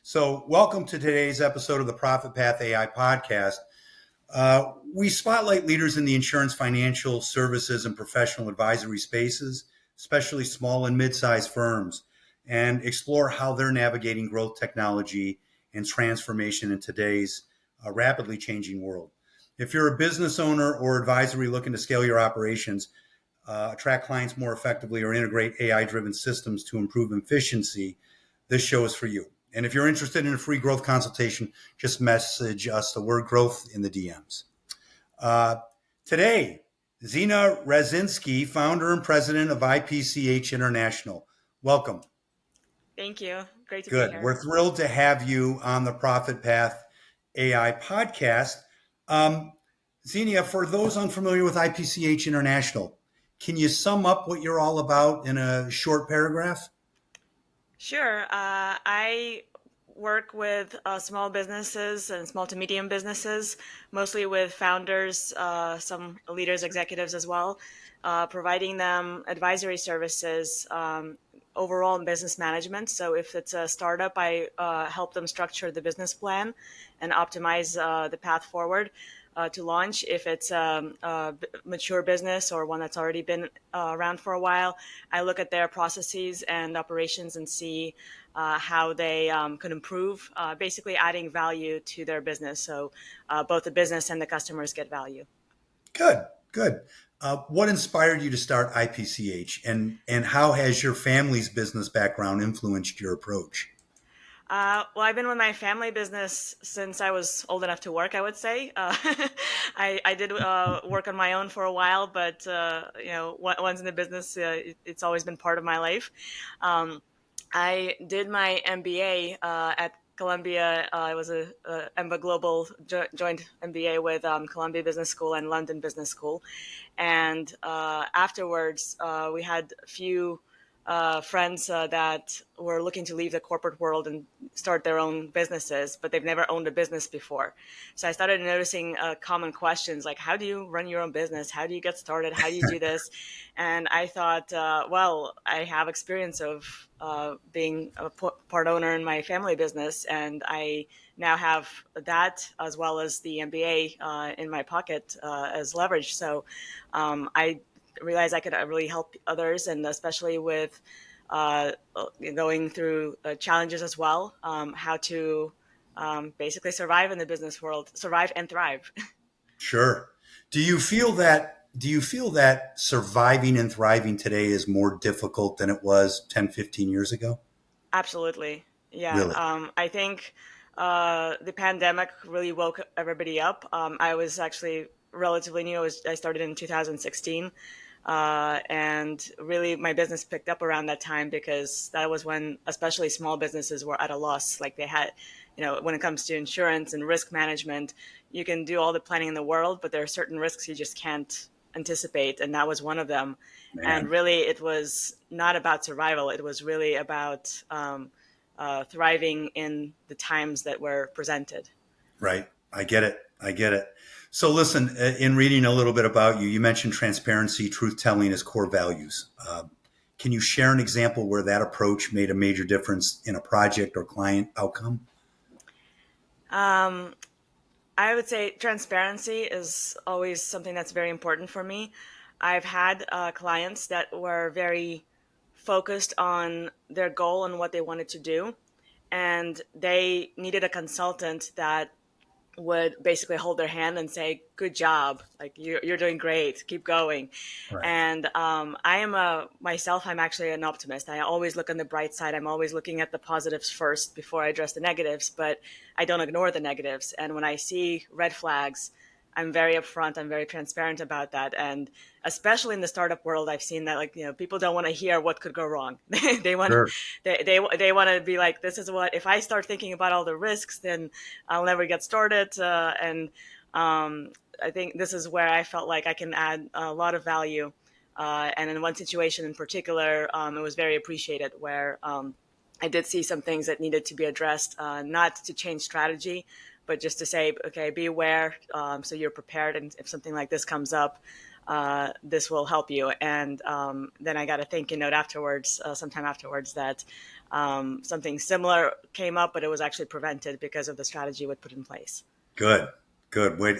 So, welcome to today's episode of the Profit Path AI podcast. We spotlight leaders in the insurance, financial services, and professional advisory spaces, especially small and mid-sized firms, and explore how they're navigating growth, technology, and transformation in today's rapidly changing world. If you're a business owner or advisory looking to scale your operations, attract clients more effectively, or integrate AI-driven systems to improve efficiency, this show is for you. And if you're interested in a free growth consultation, just message us the word growth in the DMs. Today, Xenia Razinski, founder and president of IPCH International. Welcome. Thank you. Great to be Good. here. We're thrilled to have you on the Profit Path AI podcast. Xenia, for those unfamiliar with IPCH International, can you sum up what you're all about in a short paragraph? Sure. I work with small businesses and small to medium businesses, mostly with founders, some leaders, executives as well, providing them advisory services, overall in business management. So if it's a startup, I help them structure the business plan and optimize the path forward to launch. If it's a mature business or one that's already been around for a while, I look at their processes and operations and see how they could improve, basically adding value to their business. So both the business and the customers get value. Good, good. What inspired you to start IPCH, and how has your family's business background influenced your approach? Well, I've been with my family business since I was old enough to work, I would say. I did work on my own for a while, but once in the business, it's always been part of my life. I did my MBA at Columbia. I was a EMBA Global joint MBA with Columbia Business School and London Business School. And afterwards, we had a few friends that were looking to leave the corporate world and start their own businesses, but they've never owned a business before. So I started noticing common questions like, how do you run your own business? How do you get started? How do you do this? And I thought, well, I have experience of being a part owner in my family business, and I now have that as well as the MBA in my pocket as leverage. So I realized I could really help others, and especially with going through challenges as well, how to basically survive in the business world, survive and thrive. Sure. Do you feel that surviving and thriving today is more difficult than it was 10, 15 years ago? Absolutely. Yeah. Really? I think the pandemic really woke everybody up. I was actually relatively new. I started in 2016. And really, my business picked up around that time because that was when, especially small businesses, were at a loss. Like they had, when it comes to insurance and risk management, you can do all the planning in the world, but there are certain risks you just can't anticipate. And that was one of them. And Man. really, it was not about survival. It was really about thriving in the times that were presented. Right. I get it. I get it. So listen, in reading a little bit about you, you mentioned transparency, truth telling as core values. Can you share an example where that approach made a major difference in a project or client outcome? Um, I would say transparency is always something that's very important for me. I've had clients that were very focused on their goal and what they wanted to do, and they needed a consultant that would basically hold their hand and say, "Good job! Like you're doing great. Keep going." Right. And I am myself. I'm actually an optimist. I always look on the bright side. I'm always looking at the positives first before I address the negatives. But I don't ignore the negatives. And when I see red flags, I'm very upfront. I'm very transparent about that. And especially in the startup world, I've seen that people don't want to hear what could go wrong. they want Sure. they want to be like, this is what, if I start thinking about all the risks, then I'll never get started. And I think this is where I felt like I can add a lot of value. And in one situation in particular, it was very appreciated where I did see some things that needed to be addressed, not to change strategy, but just to say, okay, be aware, so you're prepared. And if something like this comes up, this will help you. And then I got a thank you note afterwards, sometime afterwards, that something similar came up, but it was actually prevented because of the strategy we put in place. Good, good. Wait,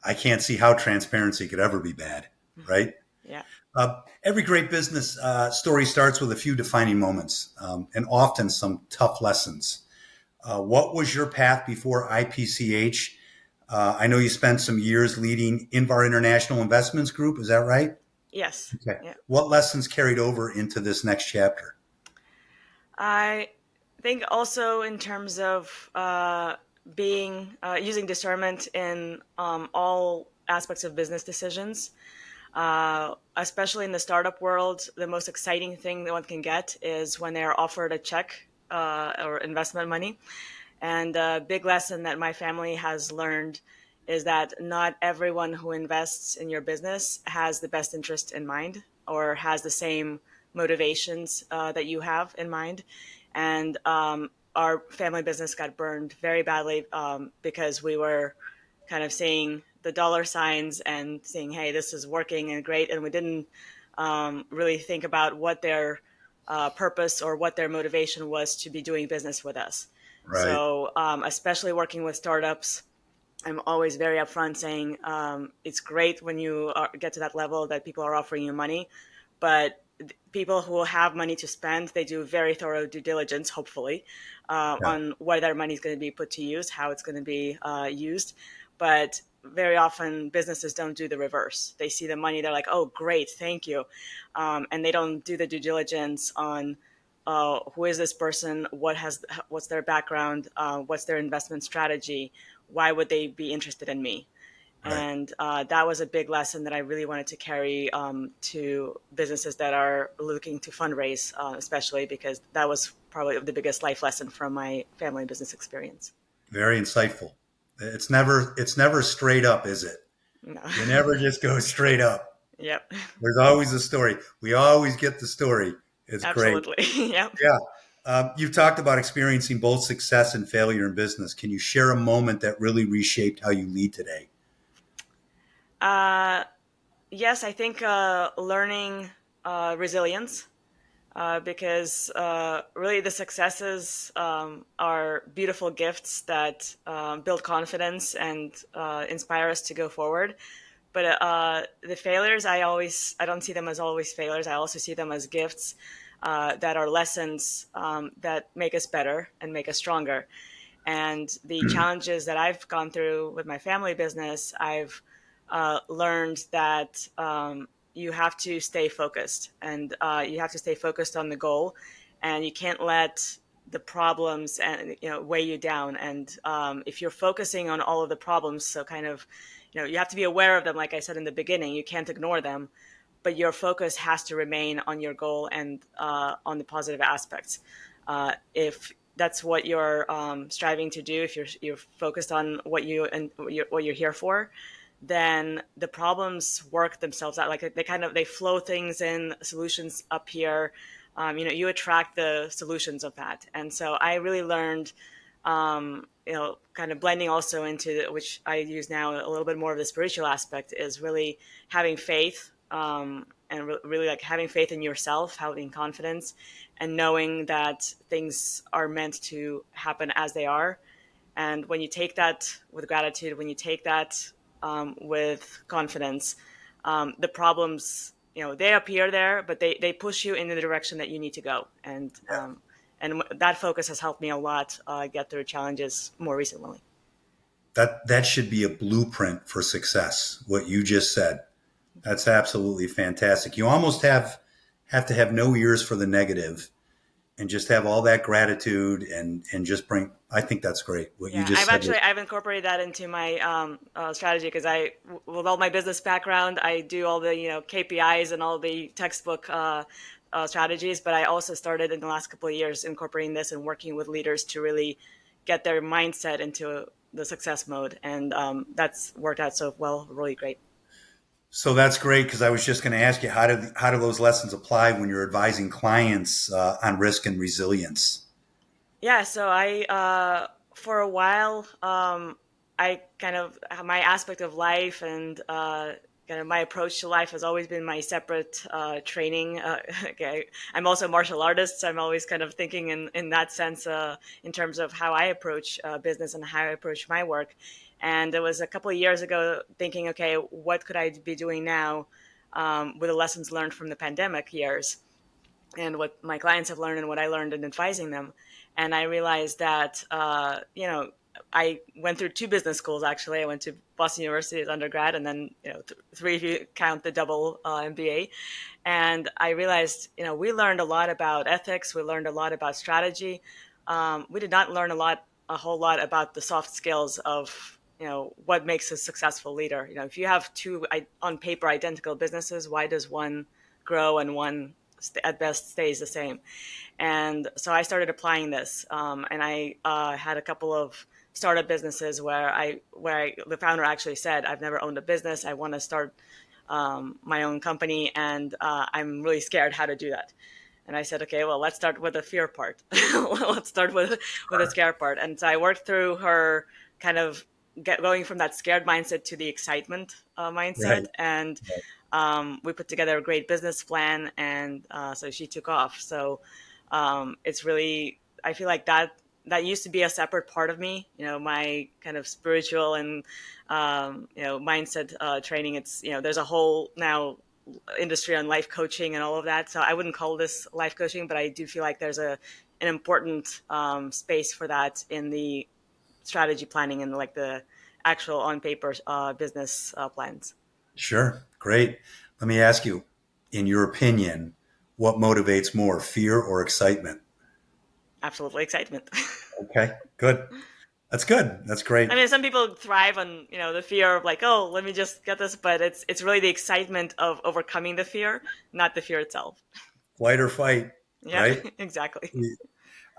I can't see how transparency could ever be bad, right? Yeah. Every great business story starts with a few defining moments and often some tough lessons. What was your path before IPCH? I know you spent some years leading Invar International Investments Group. Is that right? Yes. Okay. Yeah. What lessons carried over into this next chapter? I think also in terms of being using discernment in all aspects of business decisions, especially in the startup world. The most exciting thing that one can get is when they are offered a check or investment money. And a big lesson that my family has learned is that not everyone who invests in your business has the best interest in mind or has the same motivations that you have in mind. And our family business got burned very badly because we were kind of seeing the dollar signs and saying, hey, this is working and great. And we didn't really think about what their purpose or what their motivation was to be doing business with us. Right, So, especially working with startups, I'm always very upfront saying it's great when you get to that level that people are offering you money, but people who have money to spend, they do very thorough due diligence, hopefully, yeah, on where their money is going to be put to use, how it's going to be used. But very often businesses don't do the reverse. They see the money, they're like, oh, great, thank you. And they don't do the due diligence on who is this person, what's their background, what's their investment strategy, why would they be interested in me? right. And that was a big lesson that I really wanted to carry to businesses that are looking to fundraise, especially because that was probably the biggest life lesson from my family business experience. Very insightful. It's never straight up, is it? No. You never just go straight up. Yep. There's always a story. We always get the story. It's great. Absolutely. Yep. Yeah. You've talked about experiencing both success and failure in business. Can you share a moment that really reshaped how you lead today? Uh, yes, I think learning resilience because really the successes are beautiful gifts that build confidence and inspire us to go forward. But the failures, I don't see them as always failures. I also see them as gifts that are lessons that make us better and make us stronger. And the challenges that I've gone through with my family business, I've learned that you have to stay focused, and you have to stay focused on the goal, and you can't let the problems and weigh you down. And if you're focusing on all of the problems, so kind of you have to be aware of them. Like I said in the beginning, you can't ignore them, but your focus has to remain on your goal and on the positive aspects. If that's what you're striving to do, if you're focused on what you're here for, then the problems work themselves out. Like they flow things in, solutions appear. You attract the solutions of that. And so I really learned, kind of blending also into which I use now a little bit more of the spiritual aspect is really having faith, and really like having faith in yourself, having confidence, and knowing that things are meant to happen as they are. And when you take that with gratitude, when you take that with confidence, the problems, they appear there, but they push you in the direction that you need to go. And that focus has helped me a lot get through challenges more recently. That should be a blueprint for success. What you just said. That's absolutely fantastic. You almost have to have no ears for the negative and just have all that gratitude and just bring. I think that's great. What you Yeah, just said. I've incorporated that into my strategy because with all my business background, I do all the KPIs and all the textbook strategies. But I also started in the last couple of years incorporating this and working with leaders to really get their mindset into the success mode, and that's worked out so well, really great. So that's great because I was just going to ask you how do those lessons apply when you're advising clients on risk and resilience? Yeah, so I for a while I kind of my aspect of life and kind of my approach to life has always been my separate training. Okay, I'm also a martial artist, so I'm always kind of thinking in that sense, in terms of how I approach business and how I approach my work. And it was a couple of years ago thinking, okay, what could I be doing now with the lessons learned from the pandemic years and what my clients have learned and what I learned in advising them. And I realized that, I went through two business schools, actually. I went to Boston University as undergrad, and then, three if you count the double MBA. And I realized, we learned a lot about ethics. We learned a lot about strategy. We did not learn a whole lot about the soft skills of, what makes a successful leader. If you have two on paper identical businesses, why does one grow and one at best stays the same? And so I started applying this, and I had a couple of startup businesses where the founder actually said, "I've never owned a business. I want to start my own company, and I'm really scared how to do that." And I said, "Okay, well, let's start with the fear part. Let's start with the scare part." And so I worked through her kind of going from that scared mindset to the excitement mindset, Right. and we put together a great business plan, and so she took off. So it's really, I feel like that used to be a separate part of me, my kind of spiritual and mindset training. It's, there's a whole now industry on life coaching and all of that, so I wouldn't call this life coaching, but I do feel like there's an important space for that in the strategy planning and like the actual on paper business plans. Sure. Great. Let me ask you, in your opinion, what motivates more, fear or excitement? Absolutely, excitement. Okay. Good. That's good. That's I great. mean, some people thrive on, the fear of like, oh, let me just get this, but it's really the excitement of overcoming the fear, not the fear itself. Flight or fight, Yeah, right? exactly.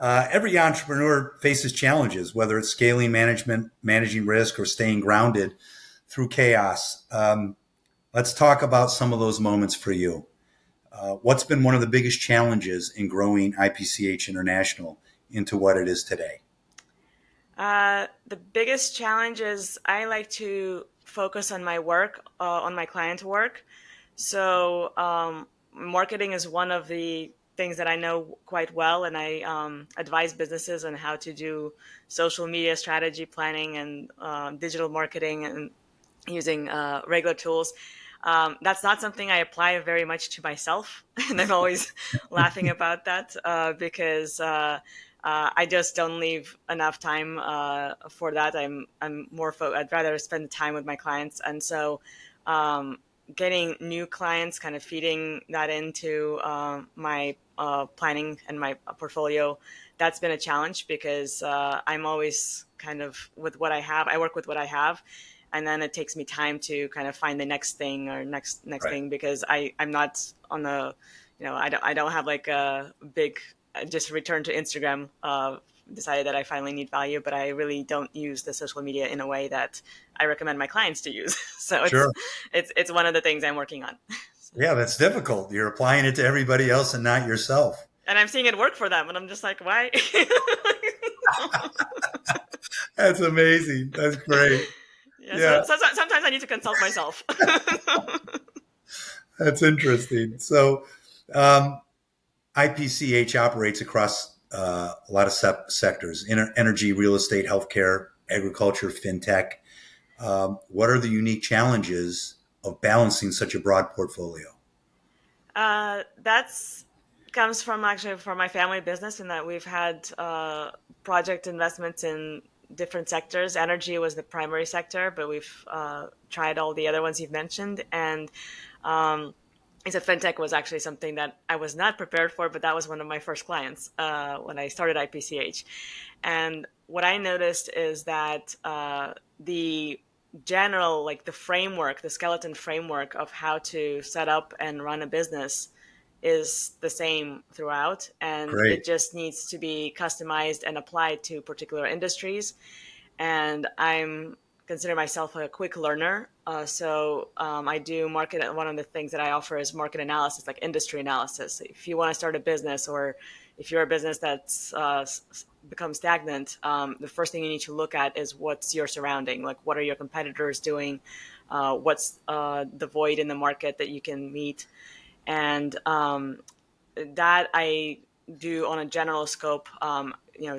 Every entrepreneur faces challenges, whether it's scaling management, managing risk, or staying grounded through chaos. Let's talk about some of those moments for you. What's been one of the biggest challenges in growing IPCH International into what it is today? The biggest challenge is I like to focus on my work, on my client work. So marketing is one of the things that I know quite well, and I advise businesses on how to do social media strategy planning and digital marketing and using regular tools. That's not something I apply very much to myself, and I'm always laughing about that because I just don't leave enough time for that. I'm more I'd rather spend the time with my clients, and so getting new clients, kind of feeding that into my planning and my portfolio. That's been a challenge because I'm always kind of with what I have. I work with what I have, and then it takes me time to kind of find the next thing or next Right. thing because I'm not on the, I don't have like a big just return to Instagram. Decided that I finally need value, but I really don't use the social media in a way that I recommend my clients to use. So Sure. it's one of the things I'm working on. Yeah, that's difficult. You're applying it to everybody else and not yourself. And I'm seeing it work for them, and I'm just like, why? That's amazing. That's great. Yeah, Yeah, so sometimes I need to consult myself. that's interesting. So, um, IPCH operates across a lot of sectors: energy, real estate, healthcare, agriculture, fintech. What are the unique challenges of balancing such a broad portfolio? That's comes from actually from my family business in that we've had project investments in different sectors. Energy was the primary sector, but we've tried all the other ones you've mentioned. And he said fintech was actually something that I was not prepared for, but that was one of my first clients when I started IPCH. And what I noticed is that the general, like the framework, the skeleton framework of how to set up and run a business is the same throughout, and it Great. just needs to be customized and applied to particular industries. And I'm consider myself a quick learner. So I do market. One of the things that I offer is market analysis, like industry analysis. If you want to start a business or if you're a business that's becomes stagnant, the first thing you need to look at is what's your surrounding, like what are your competitors doing, what's the void in the market that you can meet, and that I do on a general scope.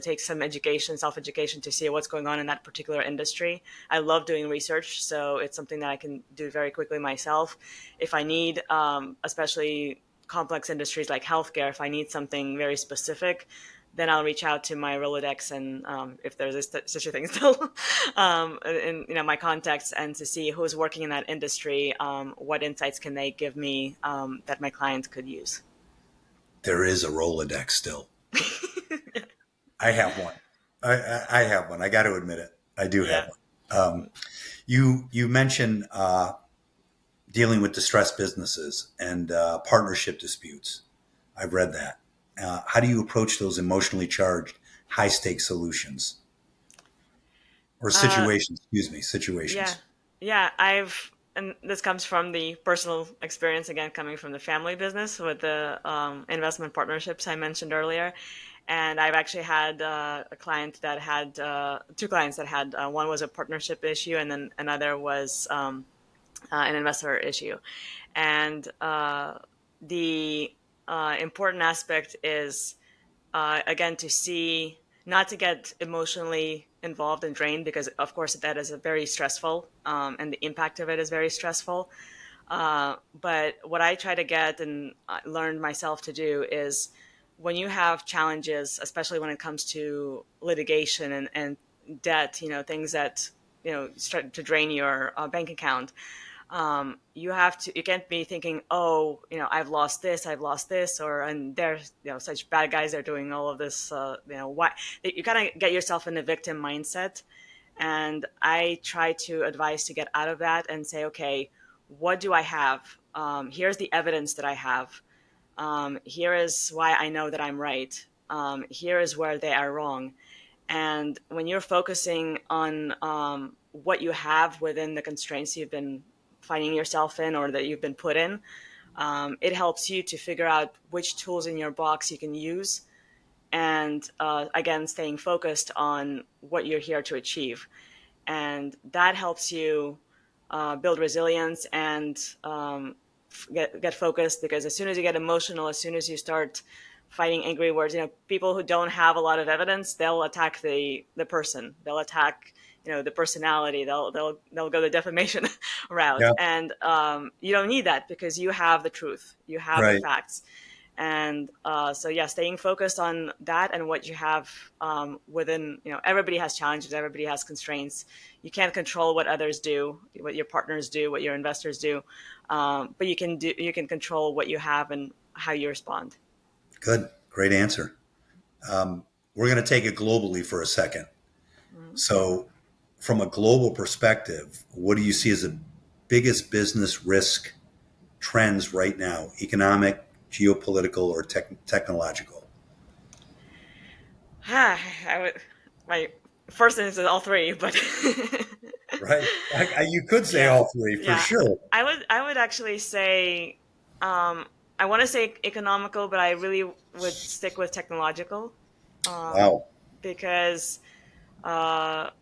Take some education, self-education to see what's going on in that particular industry. I love doing research, so it's something that I can do very quickly myself. If I need, especially complex industries like healthcare, if I need something very specific, then I'll reach out to my Rolodex and if there's such a thing still, in my contacts, and to see who's working in that industry, what insights can they give me that my clients could use. There is a Rolodex still. I have one. I have one. I got to admit it. I do have Yeah. one. You mentioned dealing with distressed businesses and partnership disputes. I've read that. How do you approach those emotionally charged, high stakes solutions or Uh, situations? Excuse me, yeah. situations. Yeah. And this comes from the personal experience, again, coming from the family business with the investment partnerships I mentioned earlier. And I've actually had a client that had two clients that had one was a partnership issue, and then another was an investor issue. And the important aspect is, again, to see, not to get emotionally involved and drained, because of course that is a very stressful, and the impact of it is very stressful. But what I try to get and learned myself to do is, when you have challenges, especially when it comes to litigation and debt, things that start to drain your bank account, you can't be thinking, oh, I've lost this, or and there's such bad guys are doing all of this. Why? You kind of get yourself in a victim mindset, and I try to advise to get out of that and say, okay, what do I have? Here's the evidence that I have. Here is why I know that I'm right. Here is where they are wrong. And when you're focusing on what you have within the constraints you've been finding yourself in, or that you've been put in, it helps you to figure out which tools in your box you can use. And again, staying focused on what you're here to achieve. And that helps you build resilience and get focused, because as soon as you get emotional, as soon as you start fighting angry words, people who don't have a lot of evidence, they'll attack the person, they'll attack the personality, they'll go the defamation route. Yeah. And you don't need that, because you have the truth, you have the Right. facts. And so yeah, staying focused on that and what you have within, everybody has challenges, everybody has constraints. You can't control what others do, what your partners do, what your investors do, but you can control what you have and how you respond. Good. Great answer. We're going to take it globally for a second. Mhm. So, from a global perspective, what do you see as the biggest business risk trends right now? Economic, geopolitical, or technological? I would, my first instinct is all three, but Right? You could say yeah, all three for yeah. sure. I would actually say, I want to say economical, but I really would stick with technological, um, Wow. because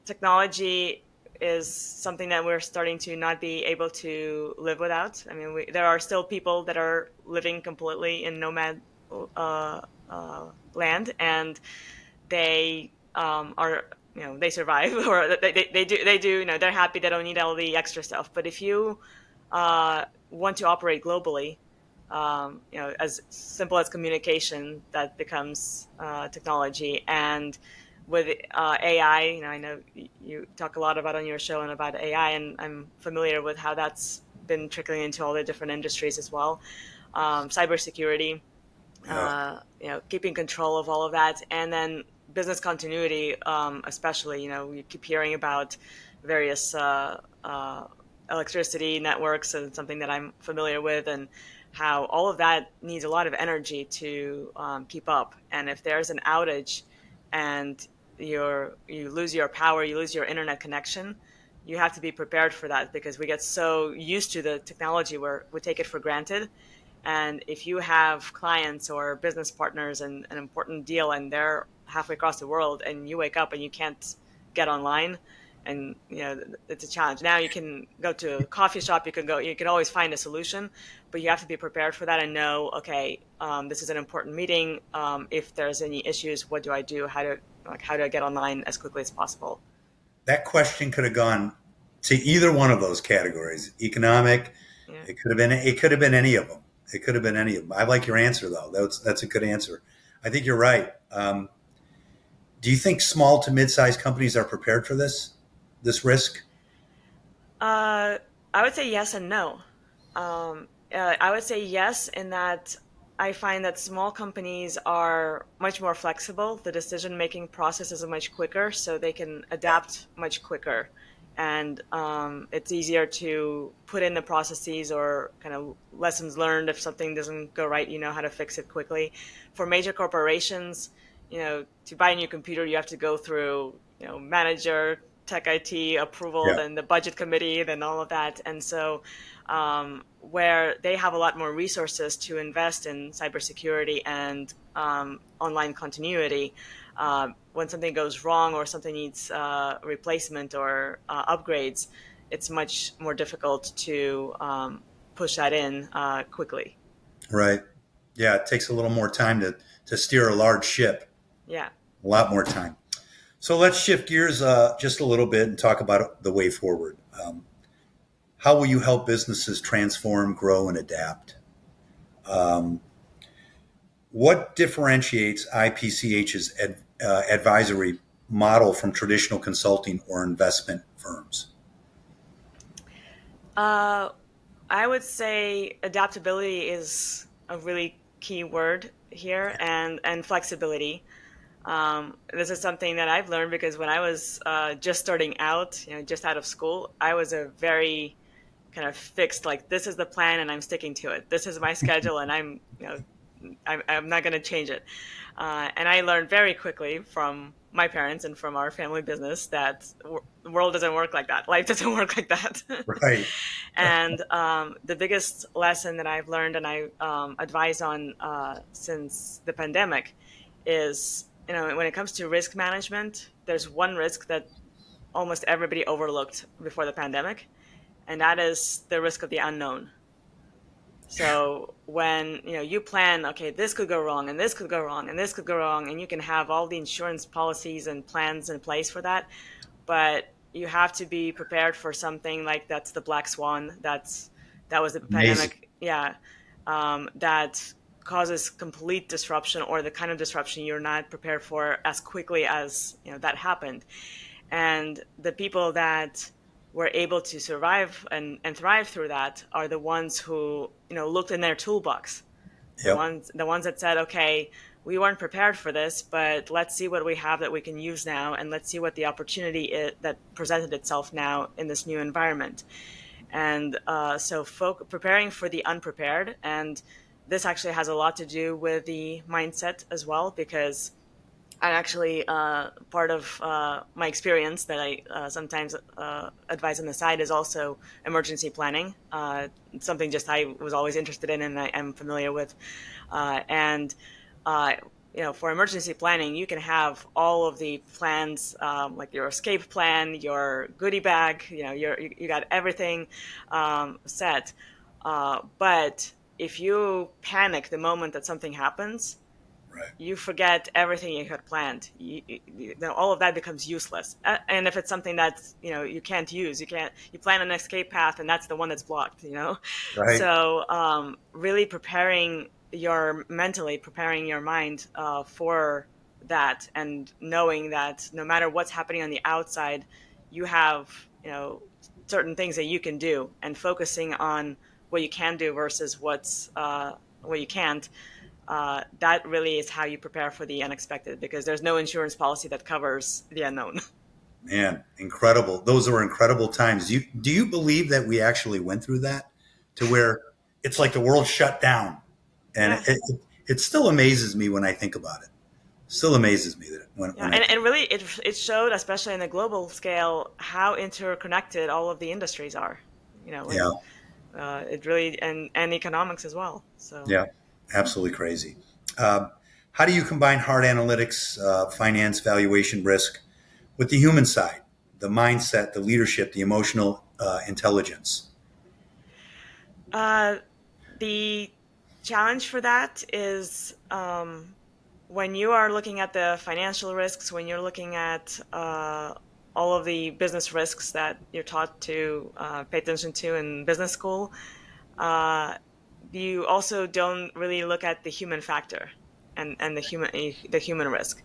technology is something that we're starting to not be able to live without. I mean, there are still people that are living completely in nomad land, and they are, they survive, or they do, they're happy, they don't need all the extra stuff. But if you want to operate globally, as simple as communication, that becomes technology. And with AI, I know you talk a lot about on your show and about AI, and I'm familiar with how that's been trickling into all the different industries as well. Cybersecurity, Yeah. keeping control of all of that, and then business continuity, especially. You keep hearing about various electricity networks, and something that I'm familiar with, and how all of that needs a lot of energy to keep up. And if there's an outage, and you lose your power, you lose your internet connection, you have to be prepared for that, because we get so used to the technology where we take it for granted. And if you have clients or business partners and an important deal and they're halfway across the world and you wake up and you can't get online, and it's a challenge. Now you can go to a coffee shop, you can always find a solution, but you have to be prepared for that and know, okay, this is an important meeting. If there's any issues, what do I do? How do I get online as quickly as possible? That question could have gone to either one of those categories. Economic, Yeah. it could have been any of them. It could have been any of them. I like your answer though. That's a good answer. I think you're right. Do you think small to mid-sized companies are prepared for this risk? Uh, I would say yes and no. I would say yes in that I find that small companies are much more flexible. The decision-making process is much quicker, so they can adapt much quicker. And it's easier to put in the processes or kind of lessons learned. If something doesn't go right, you know how to fix it quickly. For major corporations, to buy a new computer, you have to go through, manager, tech IT approval, Yeah. then the budget committee, then all of that. And so, where they have a lot more resources to invest in cybersecurity and online continuity, when something goes wrong or something needs replacement or upgrades, it's much more difficult to push that in quickly. Right. Yeah, it takes a little more time to steer a large ship. Yeah. A lot more time. So let's shift gears just a little bit and talk about the way forward. How will you help businesses transform, grow, and adapt? Um, what differentiates IPCH's advisory model from traditional consulting or investment firms? Uh, I would say adaptability is a really key word here, and flexibility. This is something that I've learned because when I was just starting out, just out of school, I was a very kind of fixed, like, this is the plan and I'm sticking to it. This is my schedule and I'm not going to change it. And I learned very quickly from my parents and from our family business that the world doesn't work like that. Life doesn't work like that. Right. And the biggest lesson that I've learned and I advise on since the pandemic is, when it comes to risk management, there's one risk that almost everybody overlooked before the pandemic, and that is the risk of the unknown. So when you plan, okay, this could go wrong, and this could go wrong, and this could go wrong, and you can have all the insurance policies and plans in place for that, but you have to be prepared for something like that's the black swan. That was the Amazing. pandemic, yeah, that causes complete disruption or the kind of disruption you're not prepared for as quickly as that happened. And the people that were able to survive and thrive through that are the ones who looked in their toolbox, Yep. the ones that said, okay, we weren't prepared for this, but let's see what we have that we can use now, and let's see what the opportunity is that presented itself now in this new environment. And so preparing for the unprepared, and this actually has a lot to do with the mindset as well, because I actually, part of my experience that I sometimes advise on the side is also emergency planning. Something just I was always interested in and I am familiar with. And uh, for emergency planning, you can have all of the plans, like your escape plan, your goodie bag. You got everything set. But if you panic the moment that something happens, Right. you forget everything you had planned. All of that becomes useless. And if it's something that you can't use, you plan an escape path, and that's the one that's blocked. Right. So really mentally preparing your mind for that, and knowing that no matter what's happening on the outside, you have certain things that you can do, and focusing on what you can do versus what you can't. That really is how you prepare for the unexpected, because there's no insurance policy that covers the unknown. Man, incredible. Those were incredible times. Do you believe that we actually went through that to where it's like the world shut down? And Yeah, it still amazes me when I think about it. Still amazes me that yeah, when I think and really, it showed, especially in the global scale, how interconnected all of the industries are. You know, yeah, when it really and economics as well. So. Yeah, absolutely crazy. Um, how do you combine hard analytics, finance, valuation, risk with the human side, the mindset, the leadership, the emotional intelligence? Uh, the challenge for that is when you are looking at the financial risks, when you're looking at all of the business risks that you're taught to pay attention to in business school, uh, you also don't really look at the human factor and the human risk.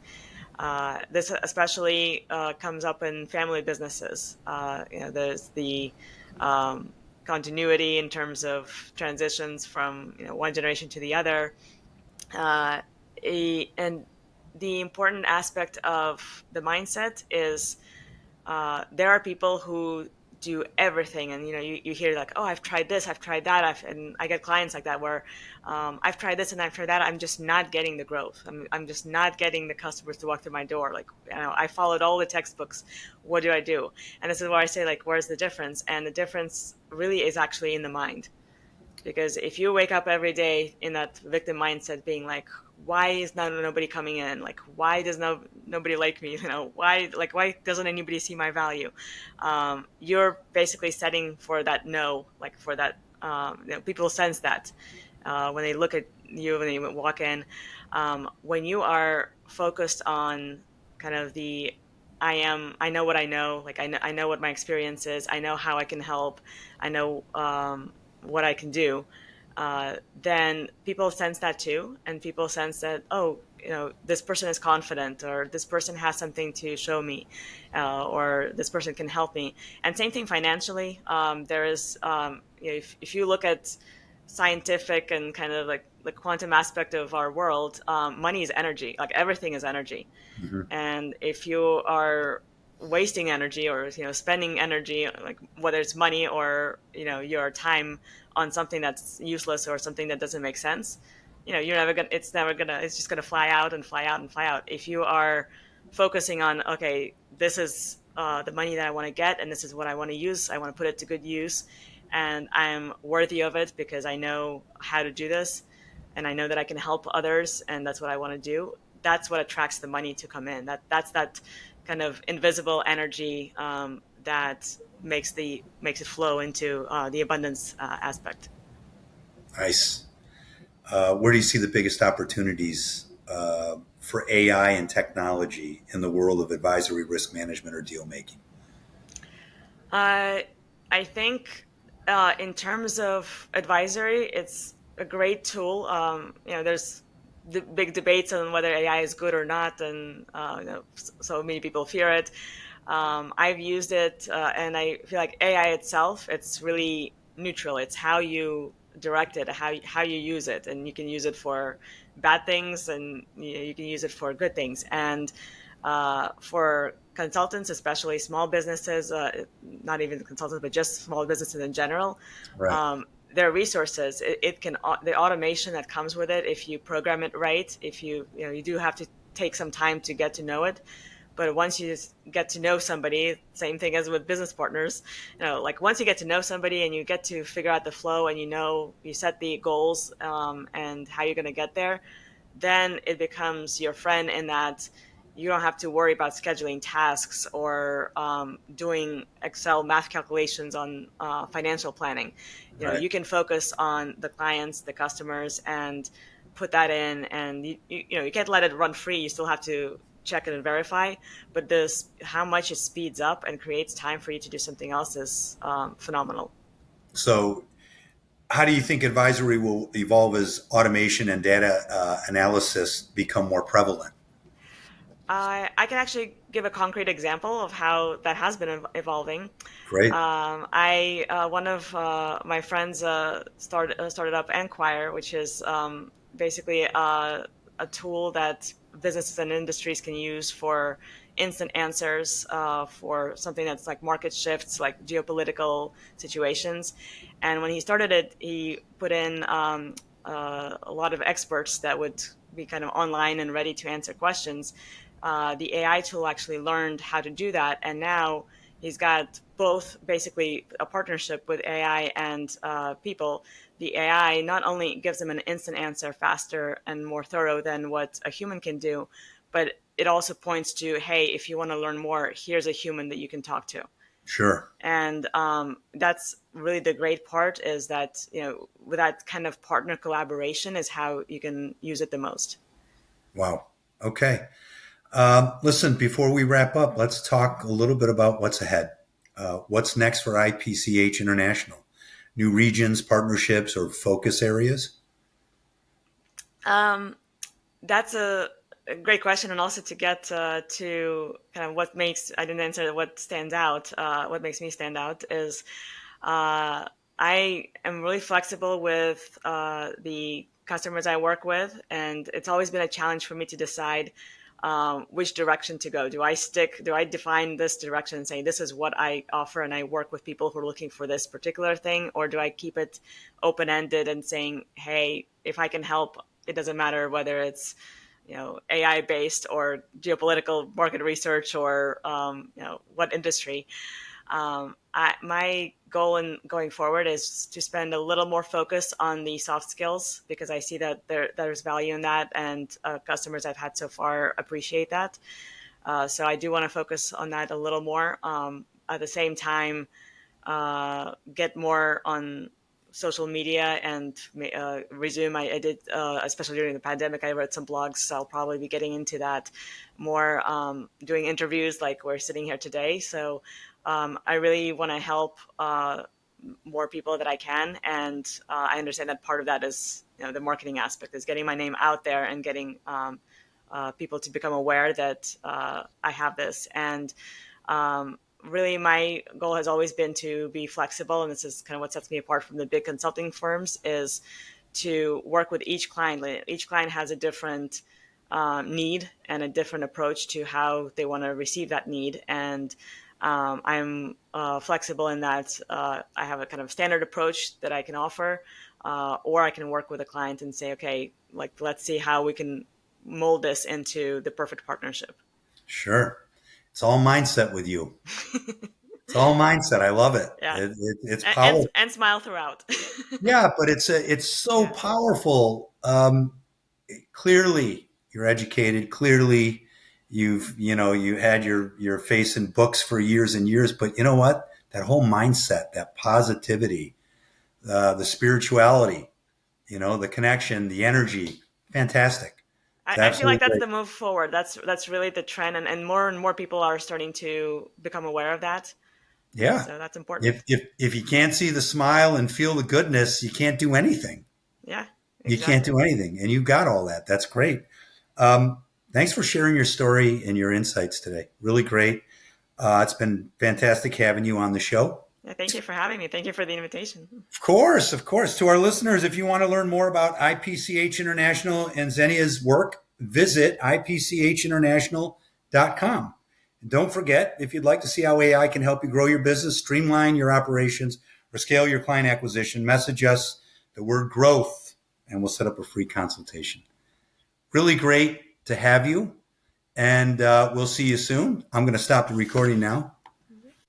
This especially comes up in family businesses. There's the um, continuity in terms of transitions from one generation to the other, uh, and the important aspect of the mindset is there are people who do everything, and you hear like, oh, I've tried this, I've tried that, and I get clients like that where I've tried this and I've tried that, I'm just not getting the growth, I'm just not getting the customers to walk through my door. Like, I followed all the textbooks, what do I do? And this is where I say, like, where's the difference? And the difference really is actually in the mind. Because if you wake up every day in that victim mindset, being like, why is nobody coming in? Like, why does nobody like me? Why doesn't anybody see my value? You're basically setting for that no, like for that. People sense that when they look at you, when they walk in. When you are focused on kind of the I know what I know, like I know what my experience is, I know how I can help, I know what I can do, then people sense that too. And people sense that, oh, this person is confident, or this person has something to show me, or this person can help me. And same thing financially. There is, if you look at scientific and kind of like the quantum aspect of our world, money is energy, like everything is energy. Mhm. And if you are wasting energy, or spending energy, like whether it's money or your time, on something that's useless or something that doesn't make sense, you're never gonna it's just gonna fly out and fly out and fly out. If you are focusing on, okay, this is the money that I want to get, and this is what I want to use, I want to put it to good use, and I'm worthy of it because I know how to do this, and I know that I can help others, and that's what I want to do. That's what attracts the money to come in. That's that kind of invisible energy that makes it flow into the abundance aspect. Nice. Where do you see the biggest opportunities for AI and technology in the world of advisory, risk management, or deal making? Uh, I think in terms of advisory, it's a great tool. There's the big debates on whether AI is good or not, and so many people fear it. I've used it, and I feel like AI itself, it's really neutral. It's how you direct it, how you use it, and you can use it for bad things, and you can use it for good things. And for consultants, especially small businesses, not even consultants, but just small businesses in general, Right. their resources, it can, the automation that comes with it, if you program it right, if you do have to take some time to get to know it. But once you just get to know somebody, same thing as with business partners, like once you get to know somebody and you get to figure out the flow, and you set the goals, and how you're going to get there, then it becomes your friend in that you don't have to worry about scheduling tasks or doing Excel math calculations on financial planning. Right. You can focus on the clients, the customers, and put that in. And you can't let it run free. You still have to check it and verify. But this, how much it speeds up and creates time for you to do something else, is phenomenal. So, how do you think advisory will evolve as automation and data analysis become more prevalent? I can actually give a concrete example of how that has been evolving. Great. I One of my friends started up Enquire, which is basically a tool that businesses and industries can use for instant answers for something that's like market shifts, like geopolitical situations. And when he started it, he put in a lot of experts that would be kind of online and ready to answer questions. The AI tool actually learned how to do that, and now He's got both basically a partnership with AI and people. The AI not only gives him an instant answer faster and more thorough than what a human can do, but it also points to, hey, if you want to learn more, here's a human that you can talk to. Sure. And that's really the great part, is that, with that kind of partner collaboration is how you can use it the most. Wow. Okay. Listen, before we wrap up, let's talk a little bit about what's ahead. What's next for IPCH International? New regions, partnerships, or focus areas? That's a great question, and also to get to kind of what makes, I didn't answer what stands out. What makes me stand out is I am really flexible with the customers I work with, and it's always been a challenge for me to decide which direction to go. Do I define this direction and say this is what I offer and I work with people who are looking for this particular thing, or do I keep it open-ended and saying, hey, if I can help, it doesn't matter whether it's AI based or geopolitical market research or what industry. My goal in going forward is to spend a little more focus on the soft skills, because I see that there's value in that, and customers I've had so far appreciate that. So I do want to focus on that a little more. At the same time, get more on social media and resume. I did, especially during the pandemic, I wrote some blogs, so I'll probably be getting into that more, doing interviews like we're sitting here today. So I really want to help more people that I can, and I understand that part of that is the marketing aspect, is getting my name out there and getting people to become aware that I have this. And really, my goal has always been to be flexible, and this is kind of what sets me apart from the big consulting firms, is to work with each client. Each client has a different need and a different approach to how they want to receive that need. And I'm flexible in that I have a kind of standard approach that I can offer, or I can work with a client and say, okay, like, let's see how we can mold this into the perfect partnership. Sure. It's all mindset with you. It's all mindset. I love it. Yeah. It's and, powerful. and smile throughout. Yeah, but it's so Yeah. powerful. Clearly, you're educated. Clearly, you had your face in books for years and years. But you know what? That whole mindset, that positivity, the spirituality, the connection, the energy, fantastic. It's I feel like absolutely that's great. the move forward. That's really the trend, and more people are starting to become aware of that. Yeah. So that's important. If you can't see the smile and feel the goodness, you can't do anything. Yeah, You can't exactly. do anything, and you've got all that. That's great. Um, Thanks for sharing your story and your insights today. Really great. It's been fantastic having you on the show. Yeah, thank you for having me. Thank you for the invitation. Of course, of course. To our listeners, if you want to learn more about IPCH International and Xenia's work, visit ipchinternational.com. And don't forget, if you'd like to see how AI can help you grow your business, streamline your operations, or scale your client acquisition, message us the word growth, and we'll set up a free consultation. Really great to have you, and we'll see you soon. I'm going to stop the recording now.